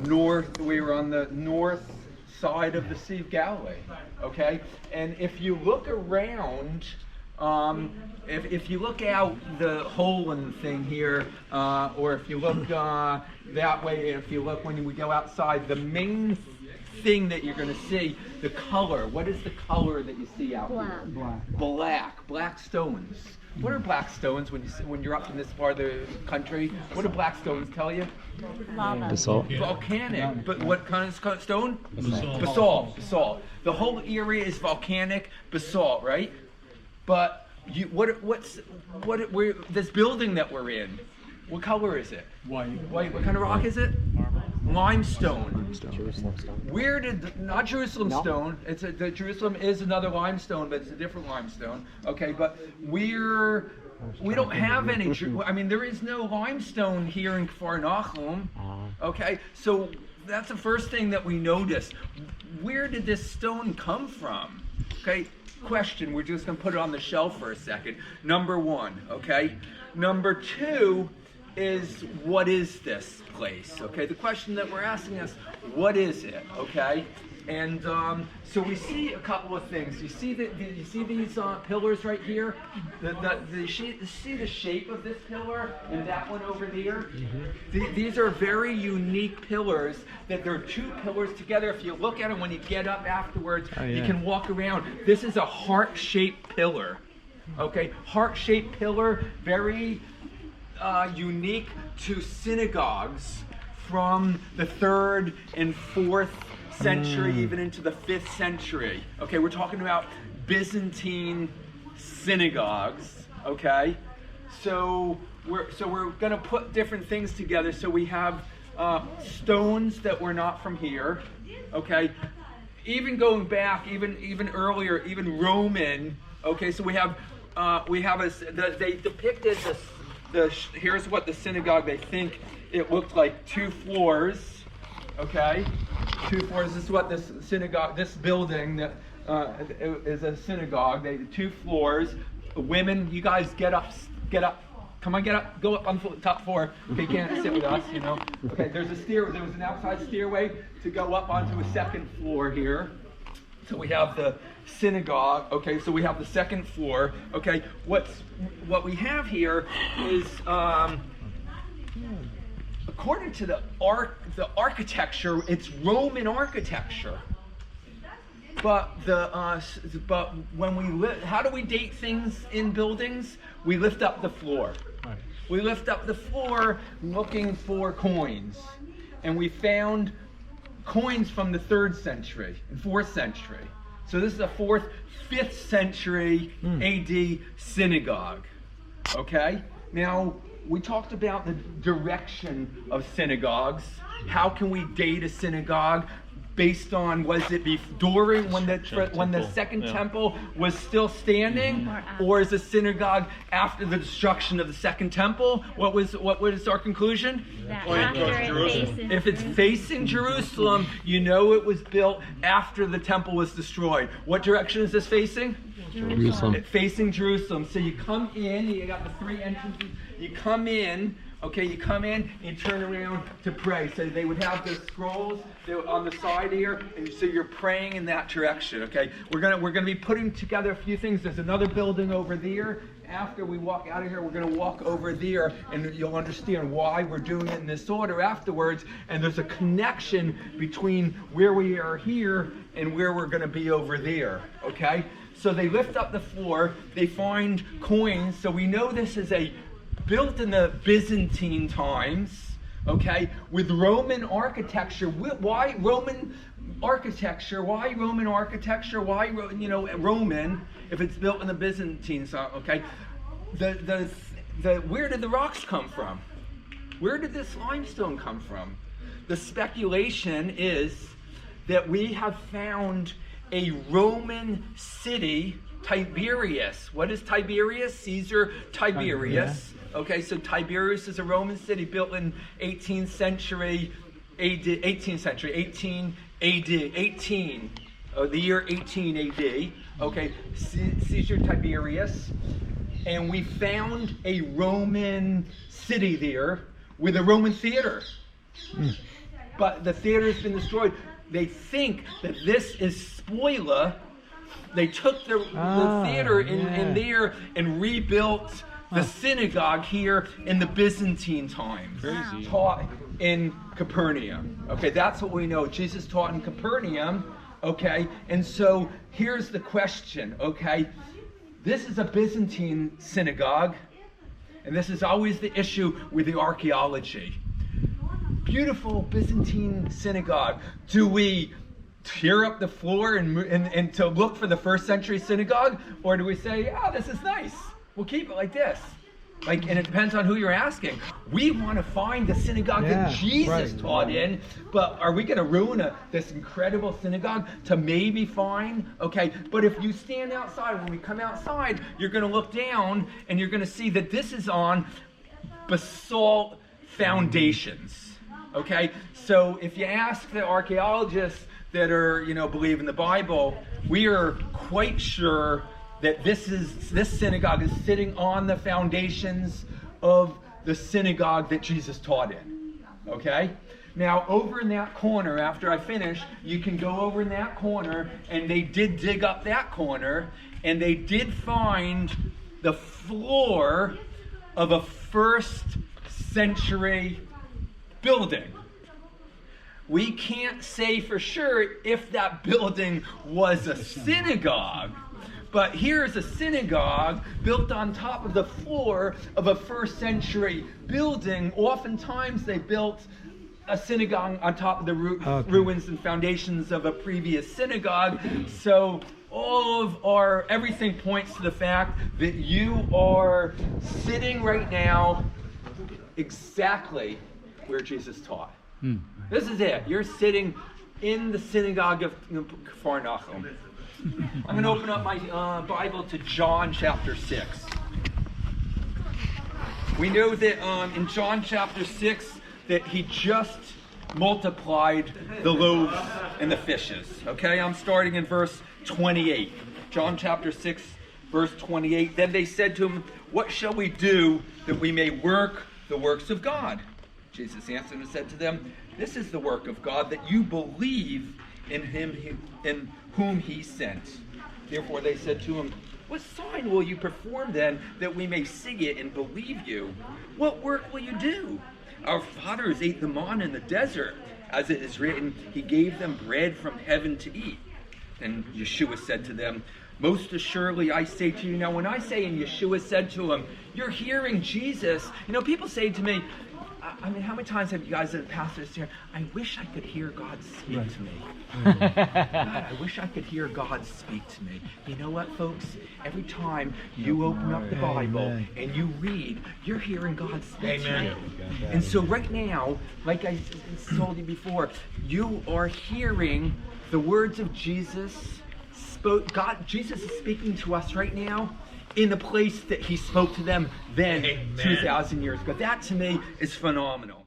we were on the north side of the Sea of Galilee, okay? And if you look around, if you look out the hole in the thing here, or if you look that way, if you look when we go outside, the main thing that you're going to see, the color. What is the color that you see out here? Black stones. What are black stones when you're up in this part of the country? What do black stones tell you? Lava. Basalt. Volcanic. But what kind of stone? Basalt. Basalt. The whole area is volcanic basalt, right? But this building that we're in, what color is it? White. What kind of rock is it? Limestone. Jerusalem stone. Where did, not Jerusalem stone, the Jerusalem is another limestone, but it's a different limestone. Okay, but we don't have any, I mean, there is no limestone here in Capernaum. Okay, so that's the first thing that we notice. Where did this stone come from? Okay, question, we're just going to put it on the shelf for a second. Number one, okay? Number two is, what is this place? Okay, the question that we're asking is, what is it? Okay, and so we see a couple of things. You see these pillars right here. See the shape of this pillar and that one over there. These are very unique pillars. That there are two pillars together. If you look at them when you get up afterwards, you can walk around. This is a heart-shaped pillar. Okay, heart-shaped pillar, very unique to synagogues from the 3rd and 4th century, even into the 5th century. Okay, we're talking about Byzantine synagogues. Okay, so we're going to put different things together. So we have stones that were not from here. Okay, even going back, even earlier, even Roman. Okay, so we have they depicted here's what the synagogue, they think it looked like, 2 floors, okay? 2 floors, this is what this synagogue, this building that is a synagogue, 2 floors. Women, you guys get up, come on, get up, go up on the top floor. Okay, you can't sit with us, you know. Okay, there was an outside stairway to go up onto a 2nd floor here. So we have the synagogue, okay, so we have the 2nd floor, okay. What we have here is, according to the architecture, it's Roman architecture. But when how do we date things in buildings? We lift up the floor. Right. We lift up the floor looking for coins, and we found coins from the 3rd century and 4th century. So this is a 4th, 5th century AD synagogue. Okay? Now, we talked about the direction of synagogues. How can we date a synagogue? Based on, was it during when the second temple was still standing, or is the synagogue after the destruction of the 2nd temple? What was our conclusion? If it's facing Jerusalem, you know it was built after the temple was destroyed. What direction is this facing? Jerusalem. Facing Jerusalem. So you come in, you got the 3 entrances. You come in. Okay, you come in and turn around to pray. So they would have the scrolls on the side here, and so you're praying in that direction. Okay, we're gonna be putting together a few things. There's another building over there. After we walk out of here, we're gonna walk over there, and you'll understand why we're doing it in this order afterwards. And there's a connection between where we are here and where we're gonna be over there. Okay, so they lift up the floor. They find coins. So we know this is built in the Byzantine times, okay, with Roman architecture. Why Roman architecture? Why Roman architecture? Why, Roman, if it's built in the Byzantine time, okay? Where did the rocks come from? Where did this limestone come from? The speculation is that we have found a Roman city, Tiberias. What is Tiberias? Caesar Tiberius. Okay, so Tiberias is a Roman city built in 18th century AD, 18th century, 18 AD, 18, the year 18 AD. Okay, Caesar Tiberius. And we found a Roman city there with a Roman theater. but the theater's been destroyed. They think that this is spoiler. They took the theater in there and rebuilt the synagogue here in the Byzantine times. Crazy. Taught in Capernaum. Okay, that's what we know. Jesus taught in Capernaum. Okay, and so here's the question. Okay, this is a Byzantine synagogue, and this is always the issue with the archaeology. Beautiful Byzantine synagogue. Do we tear up the floor and to look for the first century synagogue, or do we say, "Oh, this is nice. We'll keep it like this"? And it depends on who you're asking. We want to find the synagogue that Jesus taught in, but are we going to ruin this incredible synagogue to maybe find? Okay, but if you stand outside, when we come outside, you're going to look down and you're going to see that this is on basalt foundations. Okay, so if you ask the archaeologists that are, believe in the Bible, we are quite sure that this synagogue is sitting on the foundations of the synagogue that Jesus taught in. Okay? Now, over in that corner, after I finish, you can go over in that corner, and they did dig up that corner, and they did find the floor of a first century building. We can't say for sure if that building was a synagogue, but here's a synagogue built on top of the floor of a first century building. Oftentimes they built a synagogue on top of the ruins and foundations of a previous synagogue. So everything points to the fact that you are sitting right now exactly where Jesus taught. This is it. You're sitting in the synagogue of Capernaum. I'm going to open up my Bible to John chapter 6. We know that in John chapter 6 that he just multiplied the loaves and the fishes. Okay, I'm starting in verse 28. John chapter 6, verse 28. Then they said to him, "What shall we do that we may work the works of God?" Jesus answered and said to them, "This is the work of God, that you believe in him in whom he sent." Therefore they said to him, "What sign will you perform then, that we may see it and believe you? What work will you do? Our fathers ate the manna in the desert. As it is written, he gave them bread from heaven to eat." And Yeshua said to them, "Most assuredly I say to you," now when I say and Yeshua said to him, you're hearing Jesus. People say to me, how many times have you guys as pastors here, "I wish I could hear God speak to me." God, I wish I could hear God speak to me. You know what, folks? Every time you open up the Bible and you read, you're hearing God speak to you. And so right now, like I told you before, you are hearing the words of Jesus. Jesus is speaking to us right now in the place that he spoke to them then 2,000 years ago. That to me is phenomenal.